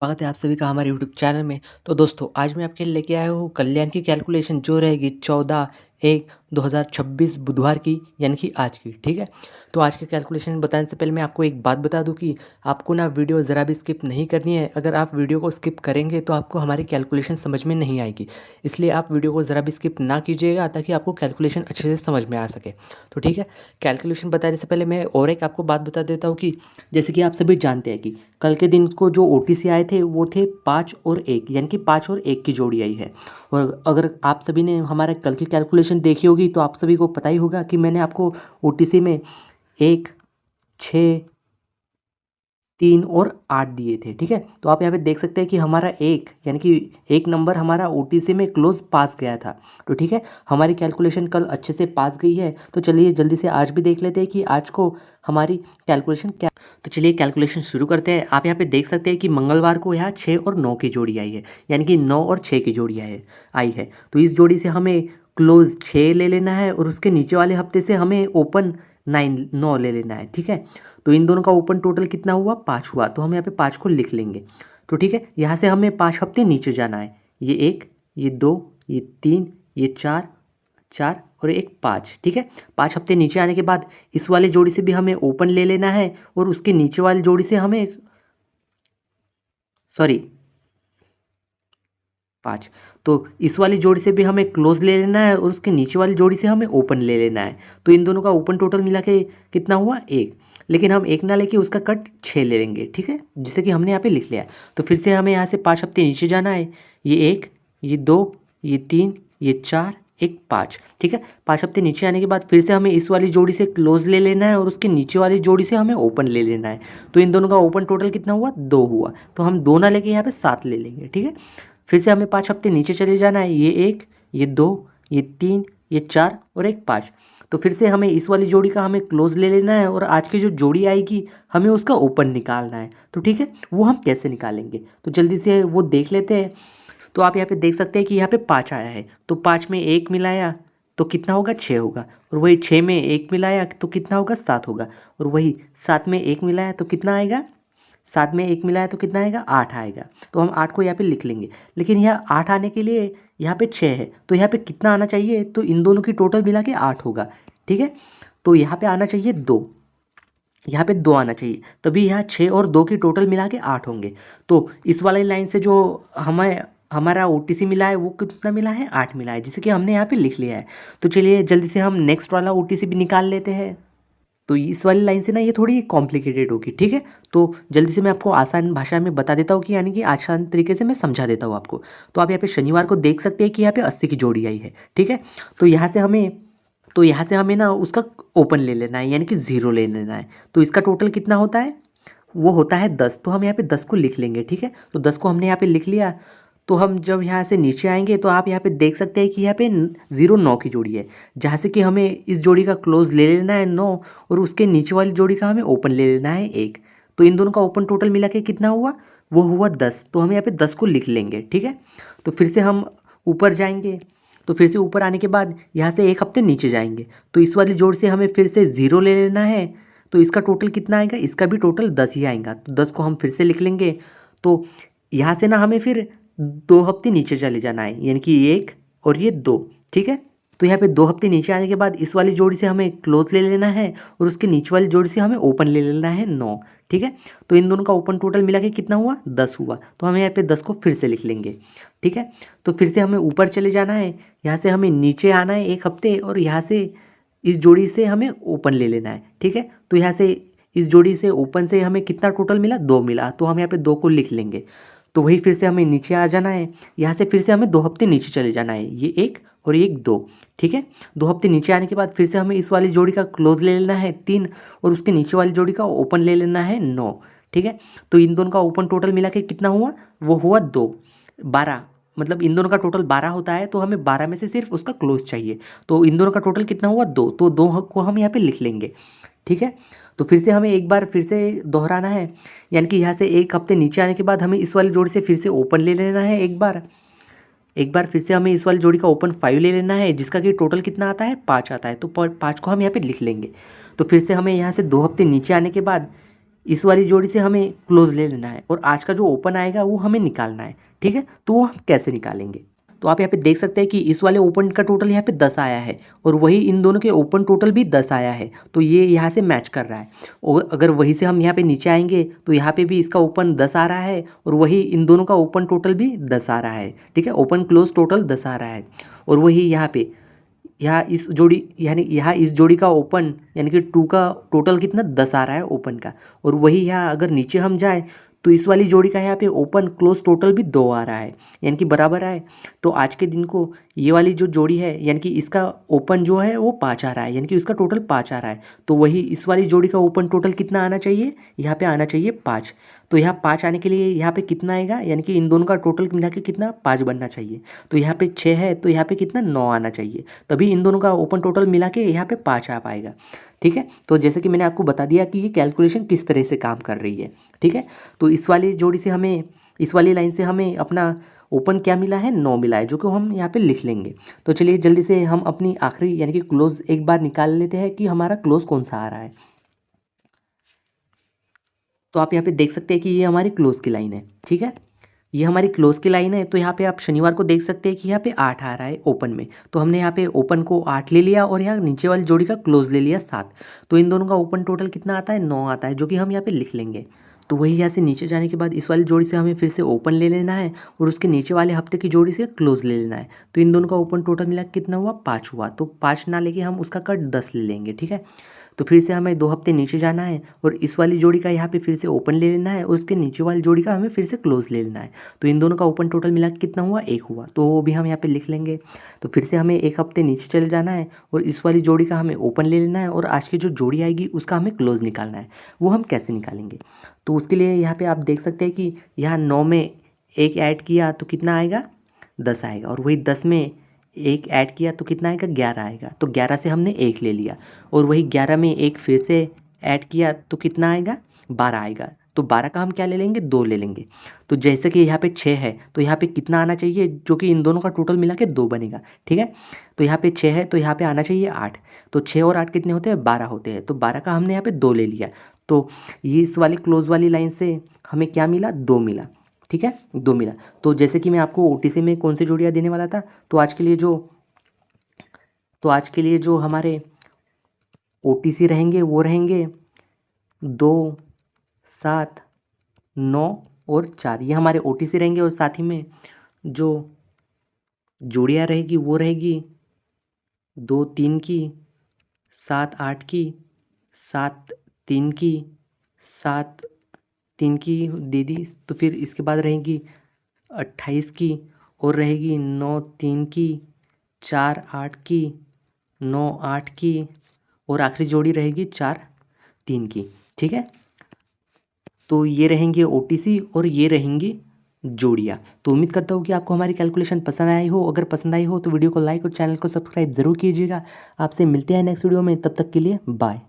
स्वागत है आप सभी का हमारे यूट्यूब चैनल में। तो दोस्तों आज मैं आपके लिए लेके आया हूँ कल्याण की कैलकुलेशन जो रहेगी 14/1/2026 बुधवार की यानी कि आज की। ठीक है, तो आज के कैलकुलेशन बताने से पहले मैं आपको एक बात बता दूं कि आपको ना वीडियो ज़रा भी स्किप नहीं करनी है। अगर आप वीडियो को स्किप करेंगे तो आपको हमारी कैलकुलेशन समझ में नहीं आएगी, इसलिए आप वीडियो को ज़रा भी स्किप ना कीजिएगा ताकि आपको कैलकुलेशन अच्छे से समझ में आ सके। तो ठीक है, कैलकुलेशन बताने से पहले मैं और एक आपको बात बता देता हूँ कि जैसे कि आप सभी जानते हैं कि कल के दिन को जो ओटीसी आए थे वो थे 5 और 1 यानी कि 5 और 1 की जोड़ी आई है। और अगर आप सभी ने हमारे कल की कैलकुलेशन देखी होगी तो आप सभी को पता ही होगा कि मैंने आपको ओटीसी में 1, 6, 3 और 8 दिए थे। ठीक है, तो आप यहाँ पे देख सकते हैं कि हमारा एक यानी कि एक नंबर हमारा ओटीसी में क्लोज पास गया था। तो ठीक है, हमारी कैलकुलेशन कल अच्छे से पास गई है। तो चलिए जल्दी से आज भी देख लेते हैं कि आज को हमारी कैलकुलेशन क्या। तो चलिए कैलकुलेशन शुरू करते हैं। आप यहाँ पे देख सकते हैं कि मंगलवार को यहाँ 6 और 9 की जोड़ी आई है, यानी कि 9 और 6 की जोड़ी आई है। तो इस जोड़ी से हमें क्लोज 6 ले लेना है और उसके नीचे वाले हफ्ते से हमें ओपन 9 ले लेना है। ठीक है, तो इन दोनों का ओपन टोटल कितना हुआ? 5 हुआ। तो हम यहाँ पे 5 को लिख लेंगे। तो ठीक है, यहाँ से हमें 5 हफ्ते नीचे जाना है। ये 1, ये 2, ये 3, ये 4, 4 और एक 5। ठीक है, 5 हफ्ते नीचे आने के बाद इस वाले जोड़ी से भी हमें ओपन ले लेना है और उसके नीचे वाली जोड़ी से हमें सॉरी 5, तो इस वाली जोड़ी से भी हमें क्लोज ले लेना है और उसके नीचे वाली जोड़ी से हमें ओपन ले लेना है। तो इन दोनों का ओपन टोटल मिला के कितना हुआ? 1। लेकिन हम 1 ना लेके उसका कट 6 ले लेंगे। ठीक है, जिसे कि हमने यहाँ पे लिख लिया है। तो फिर से हमें यहाँ से 5 हफ्ते नीचे जाना है। ये 1, ये 2, ये 3, ये 4, एक 5। ठीक है, 5 हफ्ते नीचे आने के बाद फिर से हमें इस वाली जोड़ी से क्लोज ले लेना है और उसके नीचे वाली जोड़ी से हमें ओपन ले लेना है। तो इन दोनों का ओपन टोटल कितना हुआ? 2 हुआ। तो हम 2 ना लेके यहाँ पे 7 ले लेंगे। ठीक है, फिर से हमें 5 हफ्ते नीचे चले जाना है। ये 1, ये 2, ये 3, ये 4 और एक 5। तो फिर से हमें इस वाली जोड़ी का हमें क्लोज ले लेना है और आज की जो जोड़ी आएगी हमें उसका ओपन निकालना है। तो ठीक है, वो हम कैसे निकालेंगे तो जल्दी से वो देख लेते हैं। तो आप यहाँ पे देख सकते हैं कि यहाँ पे 5 आया है, तो 5 में 1 मिलाया तो कितना होगा? 6 होगा। और वही 6 में 1 मिलाया तो कितना होगा? 7 होगा। और वही 7 में 1 मिलाया तो कितना आएगा? 7 में 1 मिलाया तो कितना आएगा? 8 आएगा। तो हम 8 को यहाँ पे लिख लेंगे। लेकिन यहाँ 8 आने के लिए यहाँ पे 6 है, तो यहाँ पे कितना आना चाहिए? तो इन दोनों की टोटल मिला के 8 होगा। ठीक है, तो यहाँ पे आना चाहिए 2, यहाँ पे 2 आना चाहिए, तभी यहाँ 6 और 2 की टोटल मिला के 8 होंगे। तो इस वाली लाइन से जो हमें हमारा ओटीसी मिला है वो कितना मिला है? 8 मिला है, जिसे कि हमने यहाँ पे लिख लिया है। तो चलिए जल्दी से हम नेक्स्ट वाला ओटीसी भी निकाल लेते हैं। तो इस वाली लाइन से ना ये थोड़ी कॉम्प्लिकेटेड होगी। ठीक है, तो जल्दी से मैं आपको आसान भाषा में बता देता हूँ कि यानी कि आसान तरीके से मैं समझा देता हूँ आपको। तो आप यहाँ पे शनिवार को देख सकते हैं कि यहाँ पे 80 की जोड़ी आई है। ठीक है, तो यहाँ से हमें ना उसका ओपन ले लेना है, यानी कि 0 ले लेना है। तो इसका टोटल कितना होता है? वो होता है 10। तो हम यहाँ पे 10 को लिख लेंगे। ठीक है, तो 10 को हमने यहाँ पे लिख लिया। तो हम जब यहाँ से नीचे आएंगे तो आप यहाँ पे देख सकते हैं कि यहाँ पे 0 9 की जोड़ी है, जहाँ से कि हमें इस जोड़ी का क्लोज ले लेना है 9 और उसके नीचे वाली जोड़ी का हमें ओपन ले लेना है 1। तो इन दोनों का ओपन टोटल मिला के कितना हुआ? वो हुआ 10। तो हम यहाँ पे 10 को लिख लेंगे। ठीक है, तो फिर से हम ऊपर जाएंगे। तो फिर से ऊपर आने के बाद यहाँ से एक हफ्ते नीचे जाएंगे, तो इस वाली जोड़ से हमें फिर से 0 ले लेना है। तो इसका टोटल कितना आएगा? इसका भी टोटल 10 ही आएगा। तो 10 को हम फिर से लिख लेंगे। तो यहाँ से ना हमें फिर 2 हफ्ते नीचे चले जाना है, यानी कि 1 और ये 2। ठीक है, तो यहाँ पे 2 हफ्ते नीचे आने के बाद इस वाली जोड़ी से हमें क्लोज ले लेना है और उसके नीचे वाली जोड़ी से हमें ओपन ले लेना है 9। ठीक है, तो इन दोनों का ओपन टोटल मिला के कितना हुआ? 10 हुआ। तो हम यहाँ पे 10 को फिर से लिख लेंगे। ठीक है, तो फिर से हमें ऊपर चले जाना है। यहाँ से हमें नीचे आना है एक हफ्ते और यहाँ से इस जोड़ी से हमें ओपन ले लेना है। ठीक है, तो यहाँ से इस जोड़ी से ओपन से हमें कितना टोटल मिला? 2 मिला। तो हम यहाँ पे 2 को लिख लेंगे। तो वही फिर से हमें नीचे आ जाना है। यहाँ से फिर से हमें 2 हफ्ते नीचे चले जाना है, ये 1 और ये 2। ठीक है, 2 हफ्ते नीचे आने के बाद फिर से हमें इस वाली जोड़ी का क्लोज ले लेना है 3 और उसके नीचे वाली जोड़ी का ओपन ले लेना है 9। ठीक है, तो इन दोनों का ओपन टोटल मिला के कितना हुआ? वो हुआ 2, 12। मतलब इन दोनों का टोटल 12 होता है, तो हमें 12 में से सिर्फ उसका क्लोज चाहिए। तो इन दोनों का टोटल कितना हुआ? 2। तो 2 को हम यहाँ पे लिख लेंगे। ठीक है, तो फिर से हमें एक बार फिर से दोहराना है, यानी कि यहाँ से एक हफ्ते नीचे आने के बाद हमें इस वाली जोड़ी से फिर से ओपन ले लेना है एक बार फिर से हमें इस वाली जोड़ी का ओपन 5 ले लेना है, जिसका कि टोटल कितना आता है? 5 आता है। तो 5 को हम यहाँ पे लिख लेंगे। तो फिर से हमें यहाँ से 2 हफ्ते नीचे आने के बाद इस वाली जोड़ी से हमें क्लोज ले लेना है और आज का जो ओपन आएगा वो हमें निकालना है। ठीक है, तो वो हम कैसे निकालेंगे? तो आप यहाँ पे देख सकते हैं कि इस वाले ओपन का टोटल यहाँ पे 10 आया है और वही इन दोनों के ओपन टोटल भी 10 आया है, तो ये यहाँ से मैच कर रहा है। और अगर वही से हम यहाँ पे नीचे आएंगे तो यहाँ पे भी इसका ओपन 10 आ रहा है और वही इन दोनों का ओपन टोटल भी 10 आ रहा है। ठीक है, ओपन क्लोज टोटल 10 आ रहा है। और वही यहाँ इस जोड़ी यानी यहाँ इस जोड़ी का ओपन यानी कि 2 का टोटल कितना 10 आ रहा है ओपन का। और वही यहाँ अगर नीचे हम जाए तो इस वाली जोड़ी का यहाँ पे ओपन क्लोज टोटल भी 2 आ रहा है, यानी कि बराबर है। तो आज के दिन को ये वाली जो जोड़ी है यानी कि इसका ओपन जो है वो 5 आ रहा है, यानी कि उसका टोटल 5 आ रहा है। तो वही इस वाली जोड़ी का ओपन टोटल कितना आना चाहिए? यहाँ पे आना चाहिए 5। तो यहाँ 5 आने के लिए यहाँ पे कितना आएगा, यानी कि इन दोनों का टोटल मिला के कितना 5 बनना चाहिए। तो यहाँ पे 6 है तो यहाँ पे कितना 9 आना चाहिए, तभी इन दोनों का ओपन टोटल मिला के यहाँ पे 5 आ पाएगा। ठीक है, तो जैसे कि मैंने आपको बता दिया कि ये कैलकुलेशन किस तरह से काम कर रही है। ठीक है, तो इस वाली जोड़ी से हमें, इस वाली लाइन से हमें अपना ओपन क्या मिला है? 9 मिला है, जो कि हम यहाँ पे लिख लेंगे। तो चलिए जल्दी से हम अपनी आखिरी यानी कि क्लोज एक बार निकाल लेते हैं कि हमारा क्लोज कौन सा आ रहा है। तो आप यहाँ पे देख सकते हैं कि ये हमारी क्लोज की लाइन है। ठीक है, ये हमारी क्लोज की लाइन है। तो यहाँ पे आप शनिवार को देख सकते हैं कि यहाँ पे 8 आ रहा है ओपन में, तो हमने यहाँ पे ओपन को 8 ले लिया और यहाँ नीचे वाली जोड़ी का क्लोज ले लिया 7। तो इन दोनों का ओपन टोटल कितना आता है? 9 आता है, जो कि हम यहाँ पे लिख लेंगे। तो वही यहाँ से नीचे जाने के बाद इस वाली जोड़ी से हमें फिर से ओपन ले लेना है और उसके नीचे वाले हफ्ते की जोड़ी से क्लोज ले लेना है। तो इन दोनों का ओपन टोटल मिला के कितना हुआ? 5 हुआ। तो 5 ना लेके हम उसका कट 10 ले लेंगे। ठीक है, तो फिर से हमें 2 हफ्ते नीचे जाना है और इस वाली जोड़ी का यहाँ पे फिर से ओपन ले लेना है और उसके नीचे वाली जोड़ी का हमें फिर से क्लोज ले लेना है। तो इन दोनों का ओपन टोटल मिला के कितना हुआ? 1 हुआ। तो वो भी हम यहाँ पे लिख लेंगे। तो फिर से हमें 1 हफ्ते नीचे चले जाना है और इस वाली जोड़ी का हमें ओपन ले लेना है और आज की जो जोड़ी आएगी उसका हमें क्लोज निकालना है। वो हम कैसे निकालेंगे? तो उसके लिए यहाँ पे आप देख सकते हैं कि यहाँ 9 में 1 ऐड किया तो कितना आएगा? 10 आएगा। और वही 10 में 1 ऐड किया तो कितना आएगा? 11 आएगा। तो 11 से हमने 1 ले लिया और वही 11 में 1 फिर से ऐड किया तो कितना आएगा? 12 आएगा। तो 12 का हम क्या ले लेंगे? 2 ले लेंगे। तो जैसे कि यहाँ पे 6 है तो यहाँ पे कितना आना चाहिए, जो कि इन दोनों का टोटल मिला के 2 बनेगा। ठीक है, तो यहाँ पे 6 है तो यहाँ पे आना चाहिए 8। तो 6 और 8 कितने होते हैं? 12 होते हैं। तो 12 का हमने यहाँ पे 2 ले लिया। तो ये इस वाली क्लोज वाली लाइन से हमें क्या मिला? 2 मिला। ठीक है, 2 मिला। तो जैसे कि मैं आपको ओटीसी में कौन सी जोड़ियाँ देने वाला था, तो आज के लिए जो हमारे ओटीसी रहेंगे वो रहेंगे 2, 7, 9 और 4। ये हमारे ओटीसी रहेंगे और साथ ही में जो जोड़ियाँ रहेगी वो रहेगी 2, 3 की, 7, 8 की, 7, 3 की, 7, 3 की दे दी। तो फिर इसके बाद रहेगी 28 की और रहेगी 9, 3 की, 4, 8 की, 9, 8 की और आखिरी जोड़ी रहेगी 4, 3 की। ठीक है, तो ये रहेंगे ओटीसी और ये रहेंगी जोड़ियाँ। तो उम्मीद करता हूँ कि आपको हमारी कैलकुलेशन पसंद आई हो। अगर पसंद आई हो तो वीडियो को लाइक और चैनल को सब्सक्राइब ज़रूर कीजिएगा। आपसे मिलते हैं नेक्स्ट वीडियो में, तब तक के लिए बाय।